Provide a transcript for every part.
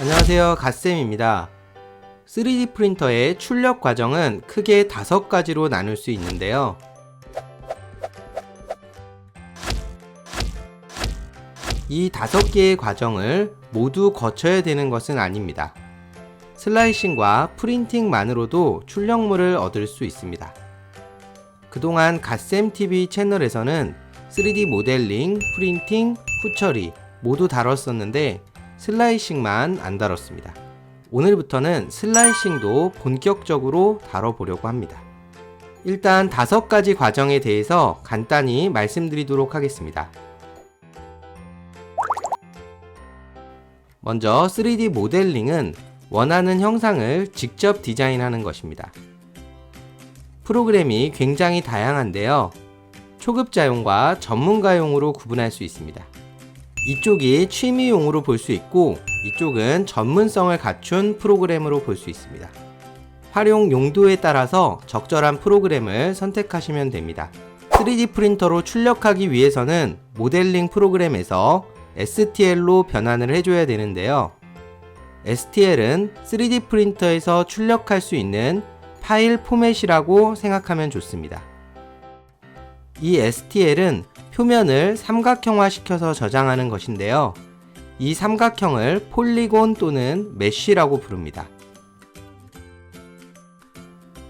안녕하세요, 갓쌤입니다. 3D 프린터의 출력 과정은 크게 5가지로 나눌 수 있는데요. 이 5개의 과정을 모두 거쳐야 되는 것은 아닙니다. 슬라이싱과 프린팅만으로도 출력물을 얻을 수 있습니다. 그동안 갓쌤TV 채널에서는 3D 모델링, 프린팅, 후처리 모두 다뤘었는데 슬라이싱만 안 다뤘습니다. 오늘부터는 슬라이싱도 본격적으로 다뤄보려고 합니다. 일단 5가지 과정에 대해서 간단히 말씀드리도록 하겠습니다. 먼저 3D 모델링은 원하는 형상을 직접 디자인하는 것입니다. 프로그램이 굉장히 다양한데요. 초급자용과 전문가용으로 구분할 수 있습니다. 이쪽이 취미용으로 볼 수 있고 이쪽은 전문성을 갖춘 프로그램으로 볼 수 있습니다. 활용 용도에 따라서 적절한 프로그램을 선택하시면 됩니다. 3D 프린터로 출력하기 위해서는 모델링 프로그램에서 STL로 변환을 해줘야 되는데요. STL은 3D 프린터에서 출력할 수 있는 파일 포맷이라고 생각하면 좋습니다. 이 STL은 표면을 삼각형화 시켜서 저장하는 것인데요. 이 삼각형을 폴리곤 또는 메쉬라고 부릅니다.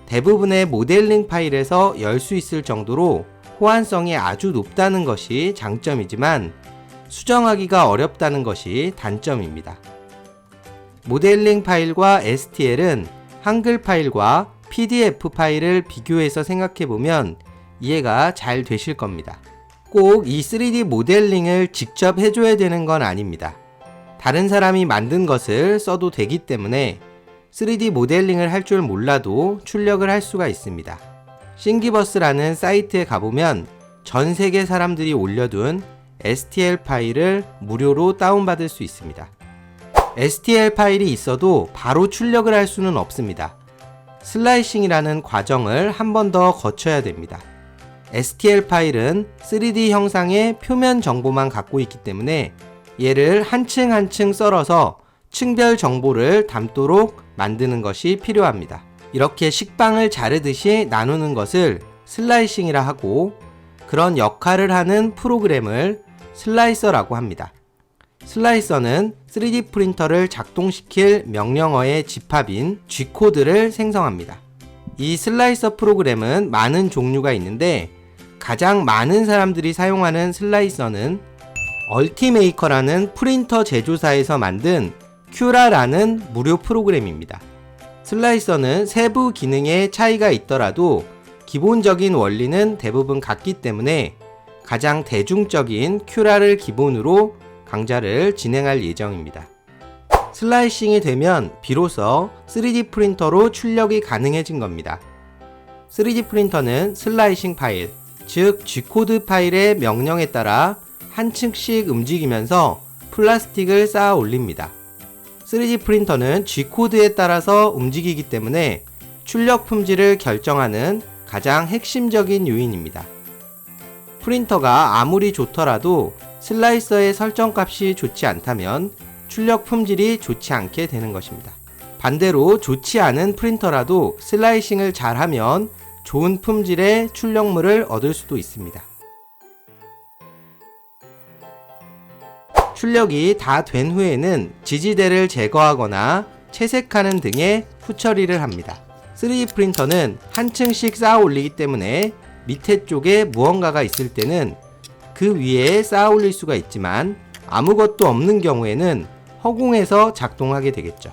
대부분의 모델링 파일에서 열 수 있을 정도로 호환성이 아주 높다는 것이 장점이지만 수정하기가 어렵다는 것이 단점입니다. 모델링 파일과 STL은 한글 파일과 PDF 파일을 비교해서 생각해보면 이해가 잘 되실 겁니다. 꼭 이 3D 모델링을 직접 해줘야 되는 건 아닙니다. 다른 사람이 만든 것을 써도 되기 때문에 3D 모델링을 할 줄 몰라도 출력을 할 수가 있습니다. 싱기버스라는 사이트에 가보면 전 세계 사람들이 올려둔 STL 파일을 무료로 다운받을 수 있습니다. STL 파일이 있어도 바로 출력을 할 수는 없습니다. 슬라이싱이라는 과정을 한 번 더 거쳐야 됩니다. STL 파일은 3D 형상의 표면 정보만 갖고 있기 때문에 얘를 한 층 한 층 썰어서 층별 정보를 담도록 만드는 것이 필요합니다. 이렇게 식빵을 자르듯이 나누는 것을 슬라이싱이라 하고 그런 역할을 하는 프로그램을 슬라이서라고 합니다. 슬라이서는 3D 프린터를 작동시킬 명령어의 집합인 G코드를 생성합니다. 이 슬라이서 프로그램은 많은 종류가 있는데 가장 많은 사람들이 사용하는 슬라이서는 얼티메이커라는 프린터 제조사에서 만든 큐라라는 무료 프로그램입니다. 슬라이서는 세부 기능에 차이가 있더라도 기본적인 원리는 대부분 같기 때문에 가장 대중적인 큐라를 기본으로 강좌를 진행할 예정입니다. 슬라이싱이 되면 비로소 3D 프린터로 출력이 가능해진 겁니다. 3D 프린터는 슬라이싱 파일, 즉 G코드 파일의 명령에 따라 한 층씩 움직이면서 플라스틱을 쌓아 올립니다. 3D 프린터는 G코드에 따라서 움직이기 때문에 출력 품질을 결정하는 가장 핵심적인 요인입니다. 프린터가 아무리 좋더라도 슬라이서의 설정값이 좋지 않다면 출력 품질이 좋지 않게 되는 것입니다. 반대로 좋지 않은 프린터라도 슬라이싱을 잘하면 좋은 품질의 출력물을 얻을 수도 있습니다. 출력이 다 된 후에는 지지대를 제거하거나 채색하는 등의 후처리를 합니다. 3D 프린터는 한 층씩 쌓아 올리기 때문에 밑에 쪽에 무언가가 있을 때는 그 위에 쌓아 올릴 수가 있지만 아무것도 없는 경우에는 허공에서 작동하게 되겠죠.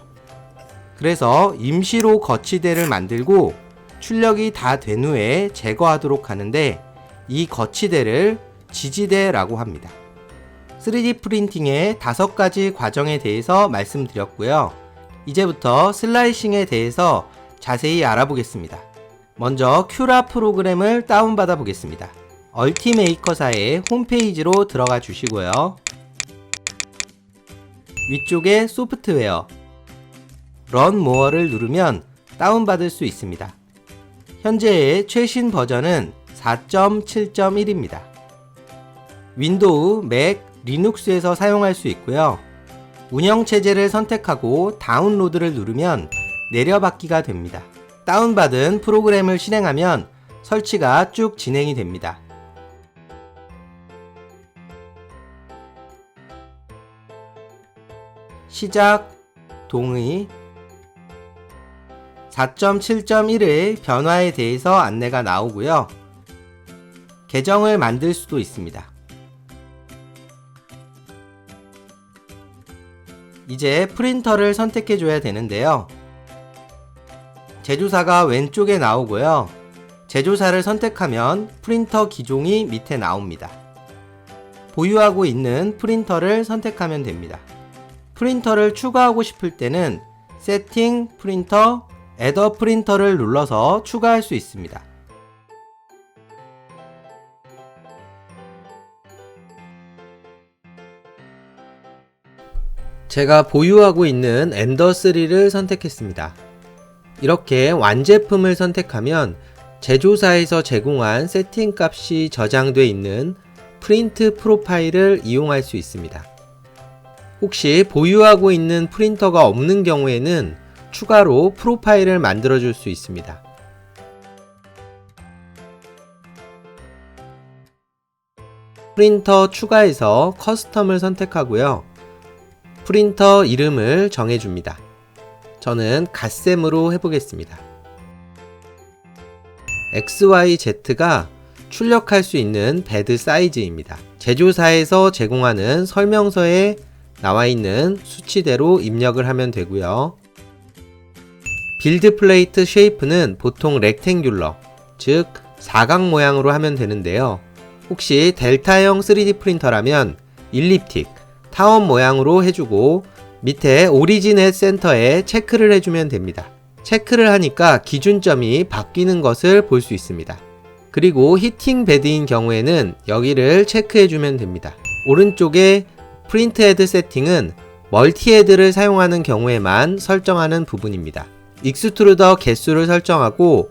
그래서 임시로 거치대를 만들고 출력이 다 된 후에 제거하도록 하는데 이 거치대를 지지대라고 합니다. 3D 프린팅의 5가지 과정에 대해서 말씀드렸고요. 이제부터 슬라이싱에 대해서 자세히 알아보겠습니다. 먼저 큐라 프로그램을 다운받아 보겠습니다. 얼티메이커사의 홈페이지로 들어가 주시고요. 위쪽에 소프트웨어, 런 모어를 누르면 다운받을 수 있습니다. 현재의 최신 버전은 4.7.1입니다. 윈도우, 맥, 리눅스에서 사용할 수 있고요. 운영체제를 선택하고 다운로드를 누르면 내려받기가 됩니다. 다운받은 프로그램을 실행하면 설치가 쭉 진행이 됩니다. 시작, 동의, 4.7.1의 변화에 대해서 안내가 나오고요. 계정을 만들 수도 있습니다. 이제 프린터를 선택해 줘야 되는데요. 제조사가 왼쪽에 나오고요. 제조사를 선택하면 프린터 기종이 밑에 나옵니다. 보유하고 있는 프린터를 선택하면 됩니다. 프린터를 추가하고 싶을 때는 세팅, 프린터, 애더 프린터를 눌러서 추가할 수 있습니다. 제가 보유하고 있는 엔더3를 선택했습니다. 이렇게 완제품을 선택하면 제조사에서 제공한 세팅 값이 저장되어 있는 프린트 프로파일을 이용할 수 있습니다. 혹시 보유하고 있는 프린터가 없는 경우에는 추가로 프로파일을 만들어 줄 수 있습니다. 프린터 추가해서 커스텀을 선택하고요. 프린터 이름을 정해줍니다. 저는 갓셈으로 해보겠습니다. XYZ가 출력할 수 있는 베드 사이즈입니다. 제조사에서 제공하는 설명서에 나와 있는 수치대로 입력을 하면 되고요. 빌드 플레이트 쉐이프는 보통 렉탱귤러, 즉 사각 모양으로 하면 되는데요. 혹시 델타형 3D 프린터라면 일립틱, 타원 모양으로 해주고 밑에 오리지넷 센터에 체크를 해주면 됩니다. 체크를 하니까 기준점이 바뀌는 것을 볼 수 있습니다. 그리고 히팅 베드인 경우에는 여기를 체크해주면 됩니다. 오른쪽에 프린트 헤드 세팅은 멀티 헤드를 사용하는 경우에만 설정하는 부분입니다. 익스트루더 개수를 설정하고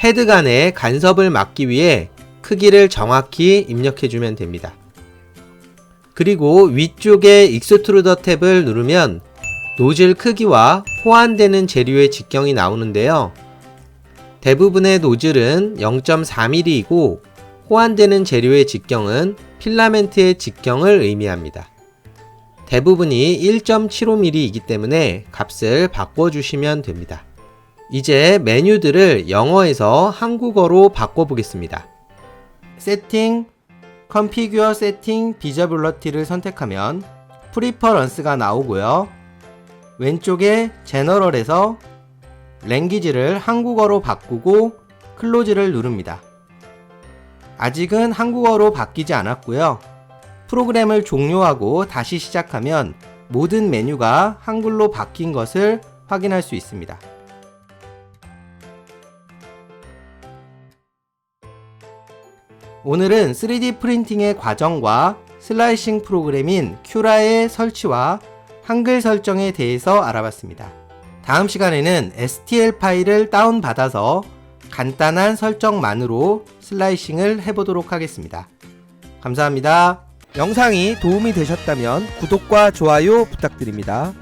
헤드 간의 간섭을 막기 위해 크기를 정확히 입력해주면 됩니다. 그리고 위쪽에 익스트루더 탭을 누르면 노즐 크기와 호환되는 재료의 직경이 나오는데요. 대부분의 노즐은 0.4mm이고 호환되는 재료의 직경은 필라멘트의 직경을 의미합니다. 대부분이 1.75mm이기 때문에 값을 바꿔주시면 됩니다. 이제 메뉴들을 영어에서 한국어로 바꿔보겠습니다. 세팅, 컨피규어 세팅 비저빌러티를 선택하면 프리퍼런스가 나오고요. 왼쪽에 제너럴에서 랭귀지를 한국어로 바꾸고 클로즈를 누릅니다. 아직은 한국어로 바뀌지 않았고요. 프로그램을 종료하고 다시 시작하면 모든 메뉴가 한글로 바뀐 것을 확인할 수 있습니다. 오늘은 3D 프린팅의 과정과 슬라이싱 프로그램인 큐라의 설치와 한글 설정에 대해서 알아봤습니다. 다음 시간에는 STL 파일을 다운받아서 간단한 설정만으로 슬라이싱을 해보도록 하겠습니다. 감사합니다. 영상이 도움이 되셨다면 구독과 좋아요 부탁드립니다.